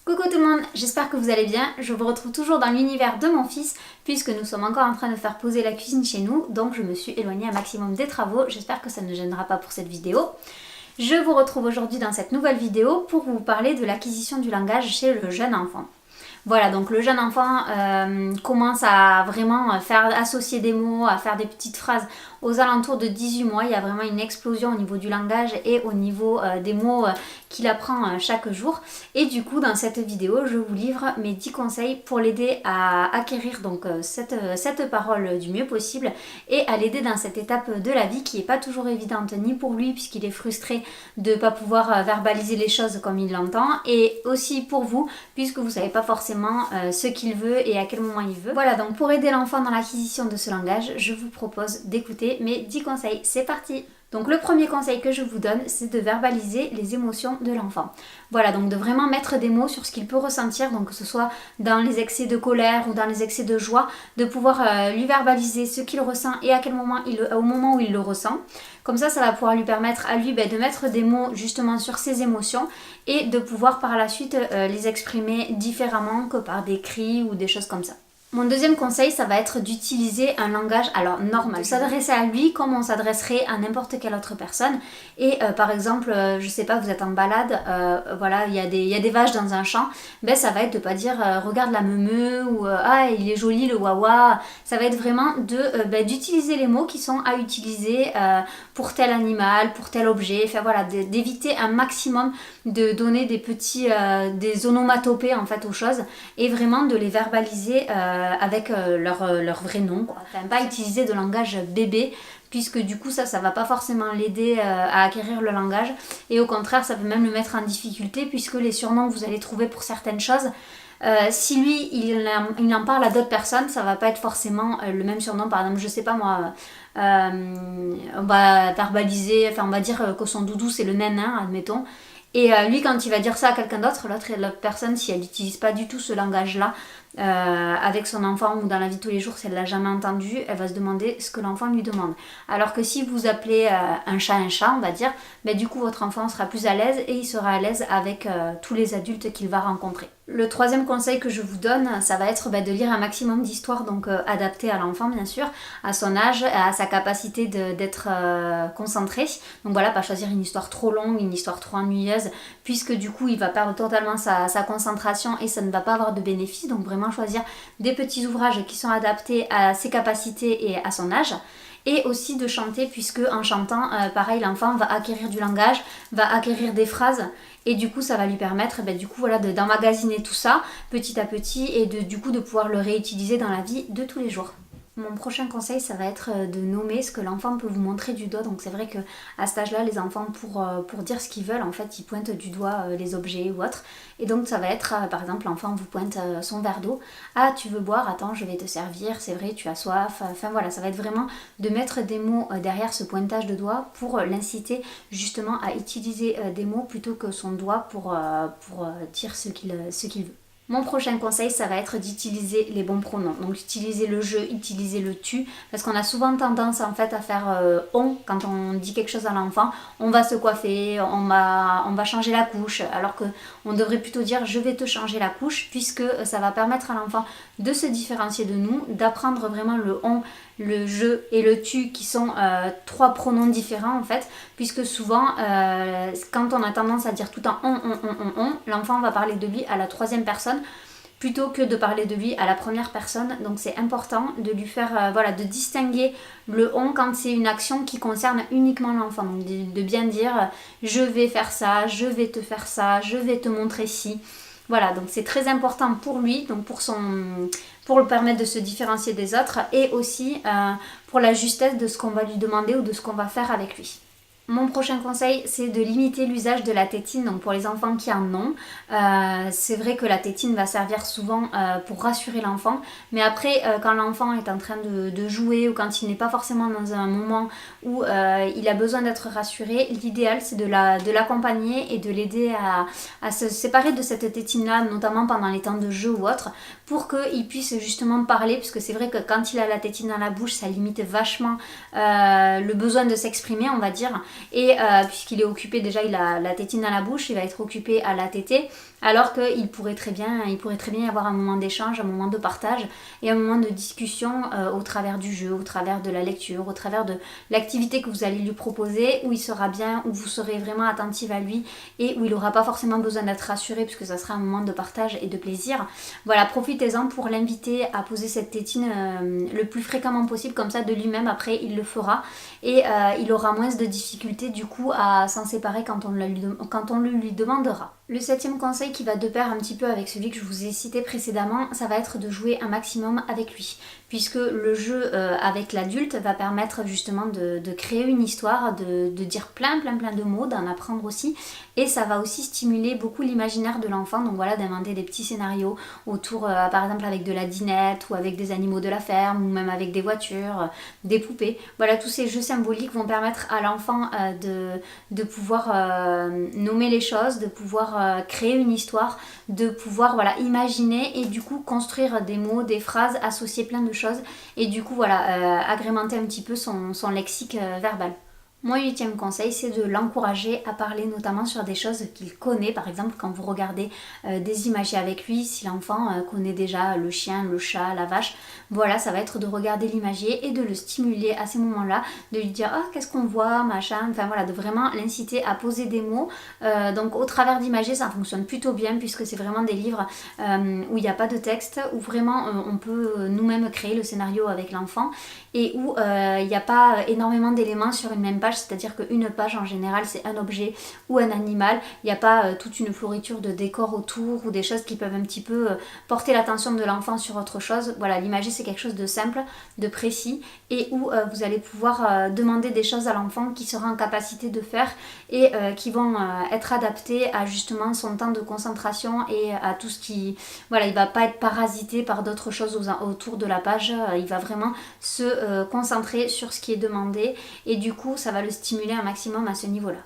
Coucou tout le monde, j'espère que vous allez bien. Je vous retrouve toujours dans l'univers de mon fils puisque nous sommes encore en train de faire poser la cuisine chez nous. Donc je me suis éloignée un maximum des travaux. J'espère que ça ne gênera pas pour cette vidéo. Je vous retrouve aujourd'hui dans cette nouvelle vidéo pour vous parler de l'acquisition du langage chez le jeune enfant. Voilà, donc le jeune enfant commence à vraiment faire associer des mots, à faire des petites phrases aux alentours de 18 mois. Il y a vraiment une explosion au niveau du langage et au niveau des mots qu'il apprend chaque jour. Et du coup, dans cette vidéo, je vous livre mes 10 conseils pour l'aider à acquérir donc cette parole du mieux possible et à l'aider dans cette étape de la vie qui n'est pas toujours évidente ni pour lui puisqu'il est frustré de ne pas pouvoir verbaliser les choses comme il l'entend, et aussi pour vous puisque vous ne savez pas forcément ce qu'il veut et à quel moment il veut. Voilà, donc pour aider l'enfant dans l'acquisition de ce langage, je vous propose d'écouter mes 10 conseils. C'est parti! Donc le premier conseil que je vous donne, c'est de verbaliser les émotions de l'enfant. Voilà, donc de vraiment mettre des mots sur ce qu'il peut ressentir, donc que ce soit dans les excès de colère ou dans les excès de joie, de pouvoir lui verbaliser ce qu'il ressent et à quel moment au moment où il le ressent. Comme ça va pouvoir lui permettre à lui de mettre des mots justement sur ses émotions et de pouvoir par la suite les exprimer différemment que par des cris ou des choses comme ça. Mon deuxième conseil, ça va être d'utiliser un langage normal, s'adresser à lui comme on s'adresserait à n'importe quelle autre personne. Et par exemple, je sais pas, vous êtes en balade, voilà, il y a des vaches dans un champ, ça va être de pas dire regarde la meumeu ou ah il est joli le wawa. Ça va être vraiment d'utiliser les mots qui sont à utiliser pour tel animal, pour tel objet. Enfin voilà, d'éviter un maximum de donner des onomatopées en fait aux choses et vraiment de les verbaliser avec leur vrai nom, quoi. Enfin, pas utiliser de langage bébé puisque du coup ça va pas forcément l'aider à acquérir le langage et au contraire ça peut même le mettre en difficulté puisque les surnoms que vous allez trouver pour certaines choses, si lui il en parle à d'autres personnes, ça va pas être forcément le même surnom. Par exemple, je sais pas moi, on va verbaliser, enfin on va dire que son doudou c'est le nain, admettons. Et lui, quand il va dire ça à quelqu'un d'autre, l'autre personne, si elle n'utilise pas du tout ce langage-là avec son enfant ou dans la vie de tous les jours, si elle ne l'a jamais entendu, elle va se demander ce que l'enfant lui demande. Alors que si vous appelez un chat, on va dire, du coup votre enfant sera plus à l'aise et il sera à l'aise avec tous les adultes qu'il va rencontrer. Le troisième conseil que je vous donne, ça va être de lire un maximum d'histoires, donc adaptées à l'enfant bien sûr, à son âge, à sa capacité d'être concentré. Donc voilà, pas choisir une histoire trop longue, une histoire trop ennuyeuse, puisque du coup il va perdre totalement sa concentration et ça ne va pas avoir de bénéfice. Donc vraiment choisir des petits ouvrages qui sont adaptés à ses capacités et à son âge. Et aussi de chanter, puisque en chantant, pareil, l'enfant va acquérir du langage, va acquérir des phrases, et du coup ça va lui permettre d'emmagasiner tout ça petit à petit et du coup de pouvoir le réutiliser dans la vie de tous les jours. Mon prochain conseil, ça va être de nommer ce que l'enfant peut vous montrer du doigt. Donc c'est vrai que à cet âge-là, les enfants, pour dire ce qu'ils veulent, en fait, ils pointent du doigt les objets ou autres. Et donc ça va être, par exemple, l'enfant vous pointe son verre d'eau. Ah, tu veux boire? Attends, je vais te servir. C'est vrai, tu as soif. Enfin voilà, ça va être vraiment de mettre des mots derrière ce pointage de doigt pour l'inciter justement à utiliser des mots plutôt que son doigt pour dire ce qu'il veut. Mon prochain conseil, ça va être d'utiliser les bons pronoms. Donc utiliser le je, utiliser le tu, parce qu'on a souvent tendance en fait à faire on quand on dit quelque chose à l'enfant. On va se coiffer, on va changer la couche, alors que on devrait plutôt dire je vais te changer la couche, puisque ça va permettre à l'enfant de se différencier de nous, d'apprendre vraiment le on, le je et le tu qui sont trois pronoms différents en fait, puisque souvent quand on a tendance à dire tout le temps on, l'enfant va parler de lui à la troisième personne plutôt que de parler de lui à la première personne. Donc c'est important de lui faire de distinguer le on quand c'est une action qui concerne uniquement l'enfant. Donc de bien dire je vais faire ça, je vais te faire ça, je vais te montrer ci. Voilà, donc c'est très important pour lui, donc pour le permettre de se différencier des autres et aussi pour la justesse de ce qu'on va lui demander ou de ce qu'on va faire avec lui. Mon prochain conseil, c'est de limiter l'usage de la tétine, donc pour les enfants qui en ont. C'est vrai que la tétine va servir souvent pour rassurer l'enfant, mais après, quand l'enfant est en train de jouer ou quand il n'est pas forcément dans un moment où il a besoin d'être rassuré, l'idéal c'est de l'accompagner et de l'aider à se séparer de cette tétine-là, notamment pendant les temps de jeu ou autre, pour qu'il puisse justement parler, parce que c'est vrai que quand il a la tétine dans la bouche, ça limite vachement le besoin de s'exprimer, on va dire. et puisqu'il est occupé, déjà il a la tétine dans la bouche, il va être occupé à la tétée, alors qu'il pourrait très bien y avoir un moment d'échange, un moment de partage et un moment de discussion au travers du jeu, au travers de la lecture, au travers de l'activité que vous allez lui proposer, où il sera bien, où vous serez vraiment attentive à lui et où il n'aura pas forcément besoin d'être rassuré puisque ça sera un moment de partage et de plaisir. Voilà, profitez-en pour l'inviter à poser cette tétine le plus fréquemment possible, comme ça de lui-même après il le fera et il aura moins de difficultés du coup à s'en séparer quand on le lui demandera. Le 7e conseil qui va de pair un petit peu avec celui que je vous ai cité précédemment, ça va être de jouer un maximum avec lui, puisque le jeu avec l'adulte va permettre justement de créer une histoire, de dire plein de mots, d'en apprendre aussi, et ça va aussi stimuler beaucoup l'imaginaire de l'enfant, donc voilà, d'inventer des petits scénarios autour, par exemple avec de la dinette, ou avec des animaux de la ferme, ou même avec des voitures, des poupées. Voilà, tous ces jeux symboliques vont permettre à l'enfant de pouvoir nommer les choses, de pouvoir créer une histoire, de pouvoir voilà, imaginer et du coup construire des mots, des phrases, associer plein de choses et du coup voilà, agrémenter un petit peu son lexique verbal. Mon 8e conseil, c'est de l'encourager à parler notamment sur des choses qu'il connaît. Par exemple, quand vous regardez des images avec lui, si l'enfant connaît déjà le chien, le chat, la vache, voilà, ça va être de regarder l'imagier et de le stimuler à ces moments-là, de lui dire « Ah, qu'est-ce qu'on voit ?» machin, enfin voilà, de vraiment l'inciter à poser des mots. Donc au travers d'imagier, ça fonctionne plutôt bien puisque c'est vraiment des livres où il n'y a pas de texte, où vraiment on peut nous-mêmes créer le scénario avec l'enfant et où il n'y a pas énormément d'éléments sur une même page, c'est-à-dire qu'une page en général c'est un objet ou un animal, il n'y a pas toute une floriture de décor autour ou des choses qui peuvent un petit peu porter l'attention de l'enfant sur autre chose. Voilà, l'imager c'est quelque chose de simple, de précis et où vous allez pouvoir demander des choses à l'enfant qui sera en capacité de faire et qui vont être adaptées à justement son temps de concentration et à tout ce qui... Voilà, il ne va pas être parasité par d'autres choses autour de la page, il va vraiment se concentrer sur ce qui est demandé et du coup ça va le stimuler un maximum à ce niveau-là.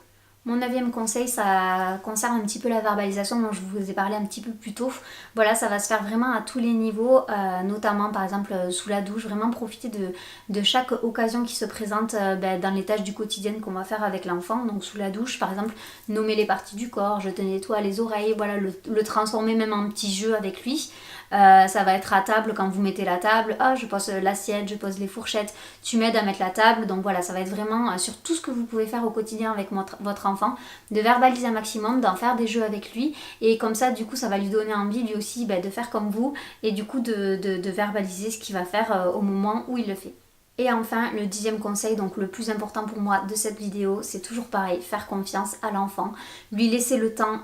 Mon 9e conseil, ça concerne un petit peu la verbalisation dont je vous ai parlé un petit peu plus tôt. Voilà, ça va se faire vraiment à tous les niveaux, notamment par exemple sous la douche, vraiment profiter de chaque occasion qui se présente dans les tâches du quotidien qu'on va faire avec l'enfant. Donc sous la douche, par exemple, nommer les parties du corps, je te nettoie les oreilles, voilà, le transformer même en petit jeu avec lui. Ça va être à table quand vous mettez la table, je pose l'assiette, je pose les fourchettes, tu m'aides à mettre la table. Donc voilà, ça va être vraiment sur tout ce que vous pouvez faire au quotidien avec votre enfant, de verbaliser un maximum, d'en faire des jeux avec lui et comme ça du coup ça va lui donner envie lui aussi de faire comme vous et du coup de verbaliser ce qu'il va faire au moment où il le fait. Et enfin, le 10e conseil, donc le plus important pour moi de cette vidéo, c'est toujours pareil, faire confiance à l'enfant, lui laisser le temps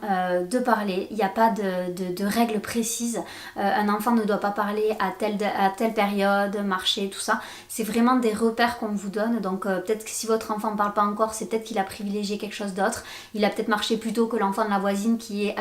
de parler. Il n'y a pas de règles précises. Un enfant ne doit pas parler à telle période, marcher, tout ça. C'est vraiment des repères qu'on vous donne. Donc peut-être que si votre enfant ne parle pas encore, c'est peut-être qu'il a privilégié quelque chose d'autre. Il a peut-être marché plus tôt que l'enfant de la voisine qui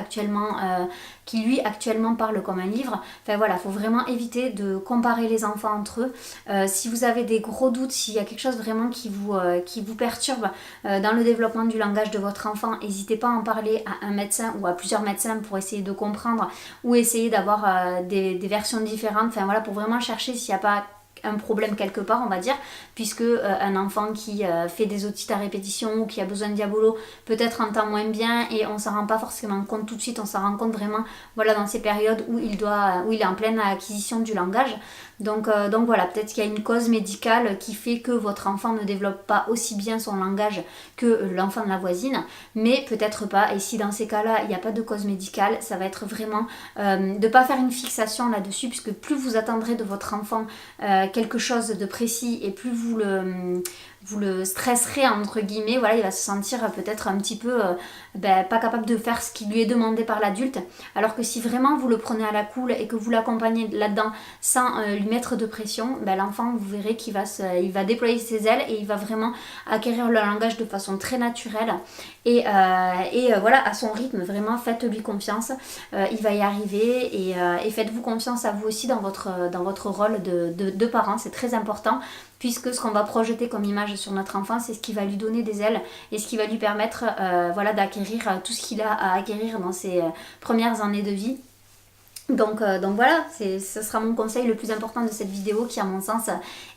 lui actuellement parle comme un livre. Enfin voilà, il faut vraiment éviter de comparer les enfants entre eux. Si vous avez des gros doutes, s'il y a quelque chose vraiment qui vous perturbe dans le développement du langage de votre enfant, n'hésitez pas à en parler à un médecin ou à plusieurs médecins pour essayer de comprendre ou essayer d'avoir des versions différentes. Enfin voilà, pour vraiment chercher s'il n'y a pas un problème quelque part, on va dire, puisque un enfant qui fait des otites à répétition ou qui a besoin de diabolo peut-être entend moins bien et on s'en rend pas forcément compte tout de suite, on s'en rend compte vraiment voilà, dans ces périodes où il est en pleine acquisition du langage. Donc voilà, peut-être qu'il y a une cause médicale qui fait que votre enfant ne développe pas aussi bien son langage que l'enfant de la voisine, mais peut-être pas. Et si dans ces cas-là, il n'y a pas de cause médicale, ça va être vraiment de ne pas faire une fixation là-dessus, puisque plus vous attendrez de votre enfant quelque chose de précis et plus vous le stresserez entre guillemets, voilà, il va se sentir peut-être un petit peu pas capable de faire ce qui lui est demandé par l'adulte, alors que si vraiment vous le prenez à la cool et que vous l'accompagnez là-dedans sans lui mettre de pression, l'enfant vous verrez qu'il va déployer ses ailes et il va vraiment acquérir le langage de façon très naturelle et voilà, à son rythme, vraiment faites-lui confiance, il va y arriver et faites-vous confiance à vous aussi dans votre rôle de parent, c'est très important. Puisque ce qu'on va projeter comme image sur notre enfant, c'est ce qui va lui donner des ailes et ce qui va lui permettre d'acquérir tout ce qu'il a à acquérir dans ses premières années de vie. Donc voilà, ce sera mon conseil le plus important de cette vidéo qui à mon sens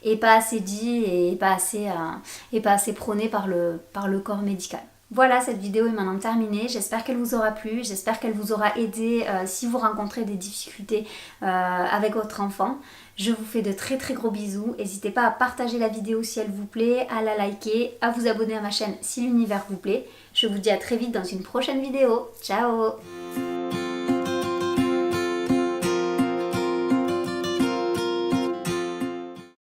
est pas assez dit et pas assez prôné par le corps médical. Voilà, cette vidéo est maintenant terminée, j'espère qu'elle vous aura plu, j'espère qu'elle vous aura aidé si vous rencontrez des difficultés avec votre enfant. Je vous fais de très très gros bisous, n'hésitez pas à partager la vidéo si elle vous plaît, à la liker, à vous abonner à ma chaîne si l'univers vous plaît. Je vous dis à très vite dans une prochaine vidéo, ciao!